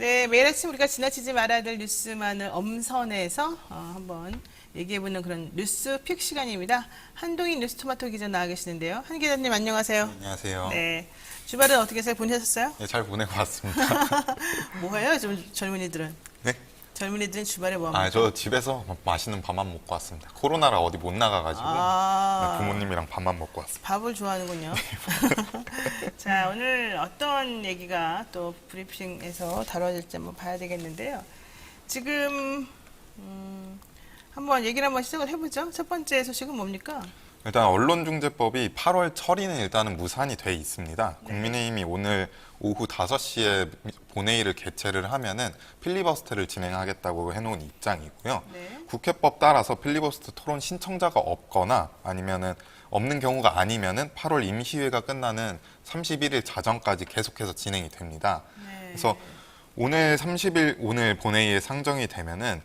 네, 매일 아침 우리가 지나치지 말아야 될 뉴스만을 엄선해서 한번 얘기해보는 그런 뉴스 픽 시간입니다. 한동희 뉴스토마토 기자 나와 계시는데요. 한 기자님 안녕하세요. 안녕하세요. 네, 주말은 어떻게 잘 보내셨어요? 네, 잘 보내고 왔습니다. 뭐해요? 좀 젊은이들은? 네? 젊은이들은 주말에 뭐 합니까? 저 집에서 맛있는 밥만 먹고 왔습니다. 코로나라 어디 못 나가가지고 네, 부모님이랑 밥만 먹고 왔습니다. 밥을 좋아하는군요. 자, 오늘 어떤 얘기가 또 브리핑에서 다뤄질지 한번 봐야 되겠는데요. 지금 한번 얘기를 한번 시작을 해보죠. 첫 번째 소식은 뭡니까? 일단 언론중재법이 8월 처리는 일단은 무산이 돼 있습니다. 네. 국민의힘이 오늘 오후 5시에 본회의를 개최를 하면은 필리버스터를 진행하겠다고 해놓은 입장이고요. 네. 국회법 따라서 필리버스터 토론 신청자가 없거나 아니면은 없는 경우가 아니면은 8월 임시회가 끝나는 31일 자정까지 계속해서 진행이 됩니다. 네. 그래서 오늘 30일 오늘 본회의에 상정이 되면은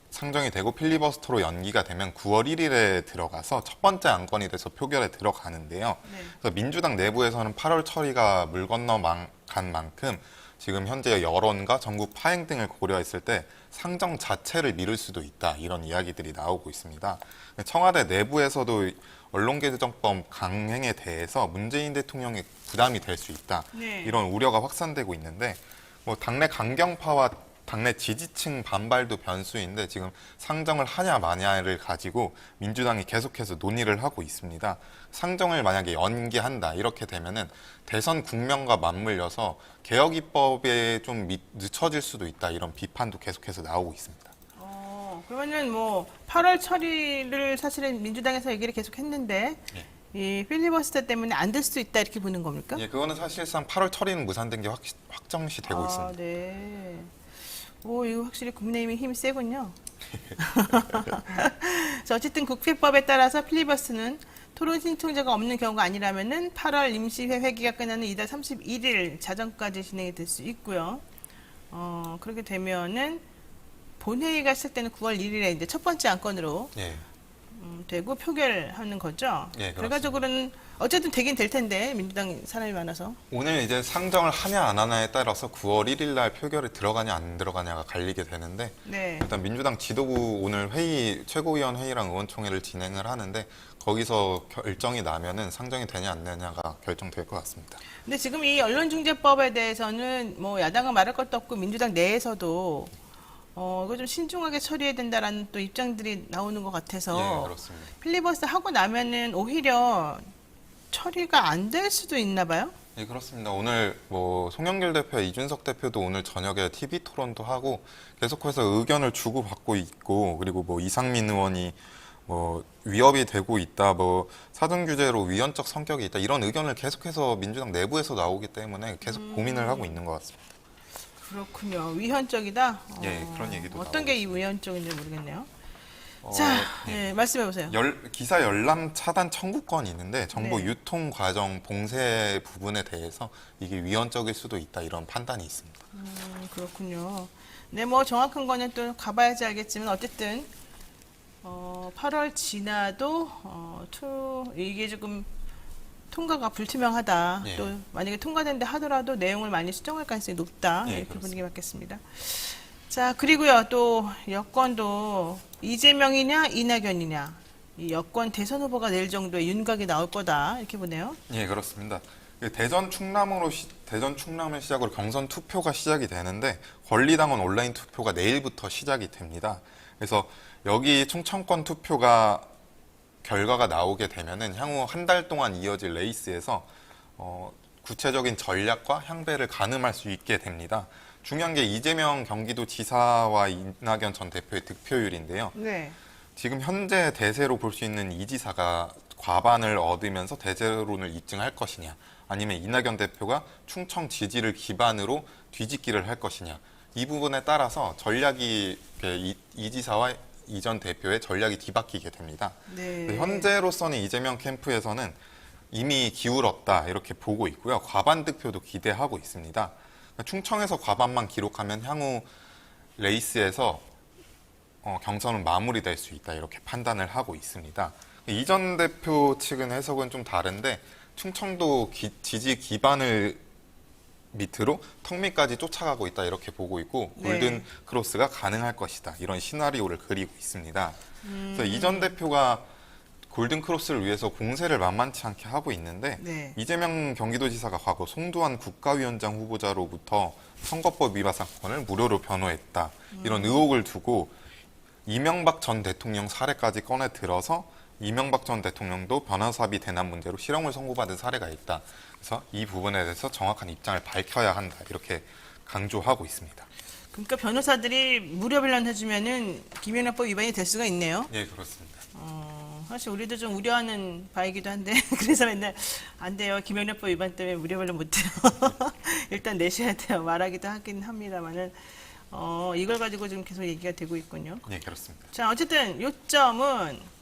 상정이 되고 필리버스터로 연기가 되면 9월 1일에 들어가서 첫 번째 안건이 돼서 표결에 들어가는데요. 네. 그래서 민주당 내부에서는 8월 처리가 물 건너 간 만큼 지금 현재 여론과 전국 파행 등을 고려했을 때 상정 자체를 미룰 수도 있다 이런 이야기들이 나오고 있습니다. 청와대 내부에서도 언론개정법 강행에 대해서 문재인 대통령의 부담이 될 수 있다 네. 이런 우려가 확산되고 있는데 뭐 당내 강경파와 당내 지지층 반발도 변수인데 지금 상정을 하냐 마냐를 가지고 민주당이 계속해서 논의를 하고 있습니다. 상정을 만약에 연기한다 이렇게 되면은 대선 국면과 맞물려서 개혁 입법에 좀 늦춰질 수도 있다 이런 비판도 계속해서 나오고 있습니다. 그러면은 뭐 8월 처리를 사실은 민주당에서 얘기를 계속 했는데 예. 이 필리버스터 때문에 안 될 수도 있다 이렇게 보는 겁니까? 예, 그거는 사실상 8월 처리는 무산된 게 확정시 되고 있습니다. 네. 오, 이거 확실히 국민의힘이 힘이 세군요. 자, 어쨌든 국회법에 따라서 필리버스터는 토론 신청자가 없는 경우가 아니라면은 8월 임시회 회기가 끝나는 이달 31일 자정까지 진행이 될 수 있고요. 그렇게 되면은 본회의가 시작되는 9월 1일에 이제 첫 번째 안건으로 예. 되고 표결하는 거죠. 예, 그렇습니다. 결과적으로는 어쨌든 되긴 될 텐데 민주당 사람이 많아서. 오늘 이제 상정을 하냐 안 하냐에 따라서 9월 1일 날 표결에 들어가냐 안 들어가냐가 갈리게 되는데 네. 일단 민주당 지도부 오늘 회의 최고위원 회의랑 의원총회를 진행을 하는데 거기서 결정이 나면은 상정이 되냐 안 되냐가 결정될 것 같습니다. 근데 지금 이 언론중재법에 대해서는 뭐 야당은 말할 것도 없고 민주당 내에서도 이거 좀 신중하게 처리해야 된다라는 또 입장들이 나오는 것 같아서 예, 그렇습니다. 필리버스터 하고 나면은 오히려 처리가 안 될 수도 있나 봐요. 예, 그렇습니다. 오늘 뭐 송영길 대표, 이준석 대표도 오늘 저녁에 TV 토론도 하고 계속해서 의견을 주고받고 있고 그리고 뭐 이상민 의원이 뭐 위협이 되고 있다, 뭐 사전 규제로 위헌적 성격이 있다 이런 의견을 계속해서 민주당 내부에서 나오기 때문에 계속 고민을 하고 있는 것 같습니다. 그렇군요. 위헌적이다. 예, 그런 얘기도 어떤 게 이 나오고 위헌적인지 모르겠네요. 어, 자, 예. 말씀해 보세요. 기사 열람 차단 청구권이 있는데 정보 네. 유통 과정 봉쇄 부분에 대해서 이게 위헌적일 수도 있다 이런 판단이 있습니다. 그렇군요. 네, 뭐 정확한 거는 또 가봐야지 알겠지만 어쨌든 8월 지나도 이게 조금 통과가 불투명하다. 예. 또 만약에 통과된다 하더라도 내용을 많이 수정할 가능성이 높다. 예, 이렇게 보는 게 그렇습니다. 맞겠습니다. 자, 그리고요 또 여권도 이재명이냐 이낙연이냐 이 여권 대선 후보가 될 정도의 윤곽이 나올 거다 이렇게 보네요. 예, 그렇습니다. 대전 충남을 시작으로 경선 투표가 시작이 되는데 권리당원 온라인 투표가 내일부터 시작이 됩니다. 그래서 여기 충청권 투표가 결과가 나오게 되면은 향후 한 달 동안 이어질 레이스에서 구체적인 전략과 향배를 가늠할 수 있게 됩니다. 중요한 게 이재명 경기도지사와 이낙연 전 대표의 득표율인데요. 네. 지금 현재 대세로 볼 수 있는 이 지사가 과반을 얻으면서 대세론을 입증할 것이냐 아니면 이낙연 대표가 충청 지지를 기반으로 뒤집기를 할 것이냐 이 부분에 따라서 전략이 이 지사와 이 전 대표의 전략이 뒤바뀌게 됩니다. 네. 현재로서는 이재명 캠프에서는 이미 기울었다 이렇게 보고 있고요. 과반 득표도 기대하고 있습니다. 충청에서 과반만 기록하면 향후 레이스에서 경선은 마무리될 수 있다 이렇게 판단을 하고 있습니다. 이 전 대표 측은 해석은 좀 다른데 충청도 지지 기반을 밑으로 턱 밑까지 쫓아가고 있다 이렇게 보고 있고 네. 골든 크로스가 가능할 것이다 이런 시나리오를 그리고 있습니다. 그래서 이전 대표가 골든 크로스를 위해서 공세를 만만치 않게 하고 있는데 네. 이재명 경기도지사가 과거 송두환 국가위원장 후보자로부터 선거법 위반 사건을 무료로 변호했다 이런 의혹을 두고 이명박 전 대통령 사례까지 꺼내 들어서 이명박 전 대통령도 변호사비 대납 문제로 실형을 선고받은 사례가 있다. 그래서 이 부분에 대해서 정확한 입장을 밝혀야 한다. 이렇게 강조하고 있습니다. 그러니까 변호사들이 무료 변론해주면은 김영란법 위반이 될 수가 있네요. 예, 그렇습니다. 사실 우리도 좀 우려하는 바이기도 한데 그래서 맨날 안 돼요. 김영란법 위반 때문에 무료 변론 못 해요. 일단 내셔야 돼요. 말하기도 하긴 합니다만은 이걸 가지고 지금 계속 얘기가 되고 있군요. 예, 그렇습니다. 자, 어쨌든 요점은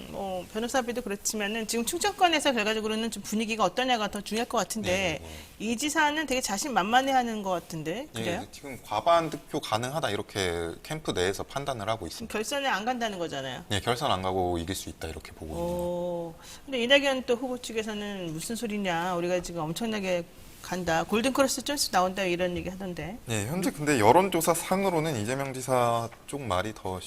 뭐 변호사비도 그렇지만은 지금 충청권에서 결과적으로는 좀 분위기가 어떠냐가 더 중요할 것 같은데 네, 이 지사는 되게 자신만만해하는 것 같은데 그래요? 예, 지금 과반 득표 가능하다 이렇게 캠프 내에서 판단을 하고 지금 있습니다. 결선에 안 간다는 거잖아요. 예, 결선 안 가고 이길 수 있다 이렇게 보고 있습니다. 근데 이낙연 또 후보 측에서는 무슨 소리냐 우리가 지금 엄청나게 간다 골든크로스 좀 나온다 이런 얘기 하던데. 예, 현재 근데 여론조사 상으로는 이재명 지사 쪽 말이 더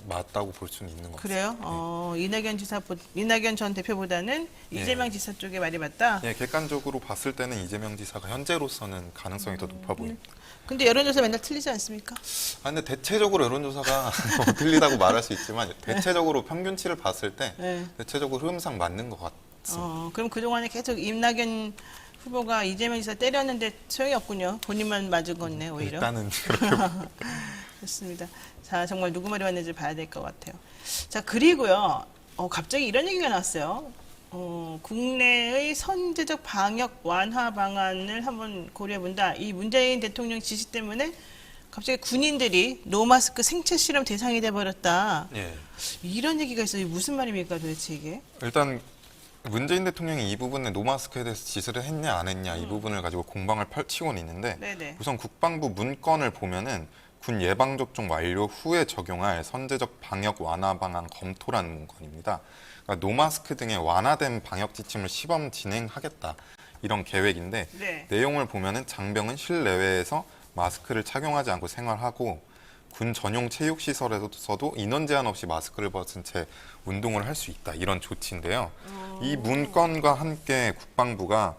맞다고 볼 수는 있는 것 같습니다. 그래요? 이낙연 전 대표보다는 예. 이재명 지사 쪽에 말이 맞다. 예, 객관적으로 봤을 때는 이재명 지사가 현재로서는 가능성이 더 높아 보입니다. 근데 여론조사 맨날 틀리지 않습니까? 아, 근데 대체적으로 여론조사가 뭐 틀리다고 말할 수 있지만 대체적으로 평균치를 봤을 때 네. 대체적으로 흐름상 맞는 것 같습니다. 그럼 그동안에 계속 이낙연 후보가 이재명 지사 때렸는데 소용이 없군요. 본인만 맞은 거네 오히려. 일단은 그렇게 좋습니다. 자, 정말 누구 말이 맞는지 봐야 될 것 같아요. 자, 그리고요. 갑자기 이런 얘기가 나왔어요. 국내의 선제적 방역 완화 방안을 한번 고려해본다. 이 문재인 대통령 지시 때문에 갑자기 군인들이 노마스크 생체 실험 대상이 돼버렸다. 예. 이런 얘기가 있어요. 무슨 말입니까 도대체 이게? 일단 문재인 대통령이 이 부분에 노마스크에 대해서 지시를 했냐 안 했냐 이 부분을 가지고 공방을 펼치고는 있는데 네네. 우선 국방부 문건을 보면은 군 예방접종 완료 후에 적용할 선제적 방역 완화 방안 검토라는 문건입니다. 그러니까 노마스크 등의 완화된 방역 지침을 시범 진행하겠다 이런 계획인데 네. 내용을 보면은 장병은 실내외에서 마스크를 착용하지 않고 생활하고 군 전용 체육시설에서도 인원 제한 없이 마스크를 벗은 채 운동을 할 수 있다 이런 조치인데요. 이 문건과 함께 국방부가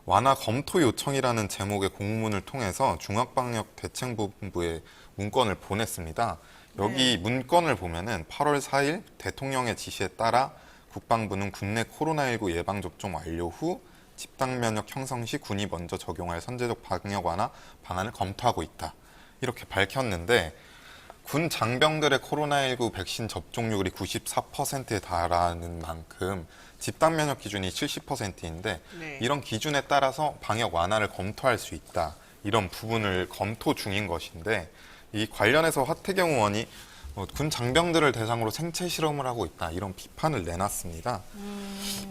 완화 검토 요청이라는 제목의 공문을 통해서 중앙방역대책본부에 문건을 보냈습니다. 여기 문건을 보면은 8월 4일 대통령의 지시에 따라 국방부는 국내 코로나19 예방접종 완료 후 집단면역 형성 시 군이 먼저 적용할 선제적 방역 완화 방안을 검토하고 있다. 이렇게 밝혔는데 군 장병들의 코로나19 백신 접종률이 94%에 달하는 만큼 집단 면역 기준이 70%인데 네. 이런 기준에 따라서 방역 완화를 검토할 수 있다. 이런 부분을 검토 중인 것인데 이 관련해서 하태경 의원이 군 장병들을 대상으로 생체 실험을 하고 있다. 이런 비판을 내놨습니다.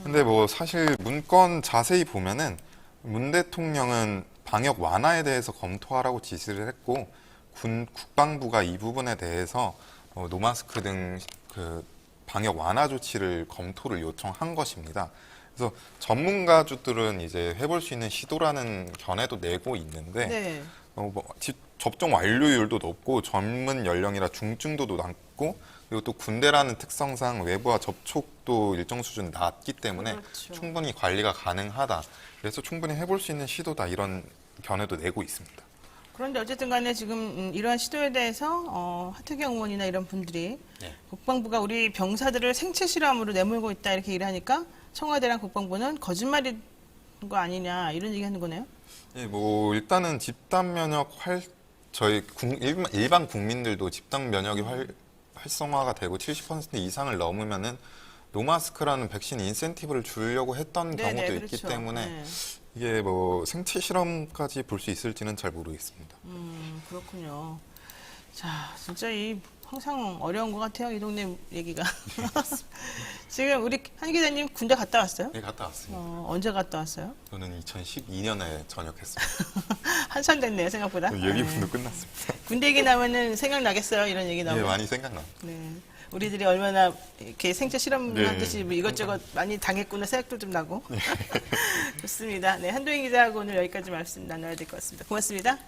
근데 뭐 사실 문건 자세히 보면은 문 대통령은 방역 완화에 대해서 검토하라고 지시를 했고 국방부가 이 부분에 대해서 노마스크 등 그 방역 완화 조치를 검토를 요청한 것입니다. 그래서 전문가들은 이제 해볼 수 있는 시도라는 견해도 내고 있는데 네. 접종 완료율도 높고 젊은 연령이라 중증도도 낮고 그리고 또 군대라는 특성상 외부와 접촉도 일정 수준 낮기 때문에 그렇죠. 충분히 관리가 가능하다. 그래서 충분히 해볼 수 있는 시도다 이런 견해도 내고 있습니다. 그런데 어쨌든 간에 지금 이러한 시도에 대해서 하태경 의원이나 이런 분들이 네. 국방부가 우리 병사들을 생체 실험으로 내몰고 있다 이렇게 얘기를 하니까 청와대랑 국방부는 거짓말인 거 아니냐 이런 얘기 하는 거네요. 예, 뭐 일단은 집단 면역 일반 국민들도 집단 면역이 활성화가 되고 70% 이상을 넘으면은 노마스크라는 백신 인센티브를 주려고 했던 네네, 경우도 그렇죠. 있기 때문에 네. 이게 뭐 생체 실험까지 볼 수 있을지는 잘 모르겠습니다. 그렇군요. 자, 진짜 항상 어려운 것 같아요. 이 동네 얘기가. 지금 우리 한 기자님 군대 갔다 왔어요? 네, 갔다 왔습니다. 언제 갔다 왔어요? 저는 2012년에 전역했습니다. 한참 됐네요, 생각보다. 예비군도 끝났습니다. 군대 얘기 나오면은 생각나겠어요, 이런 얘기 예, 나오면. 많이 생각납니다. 네. 우리들이 얼마나 이렇게 생체 실험하듯이 네. 뭐 이것저것 많이 당했구나 생각도 좀 나고. 좋습니다. 네, 한동희 기자하고 오늘 여기까지 말씀 나눠야 될 것 같습니다. 고맙습니다.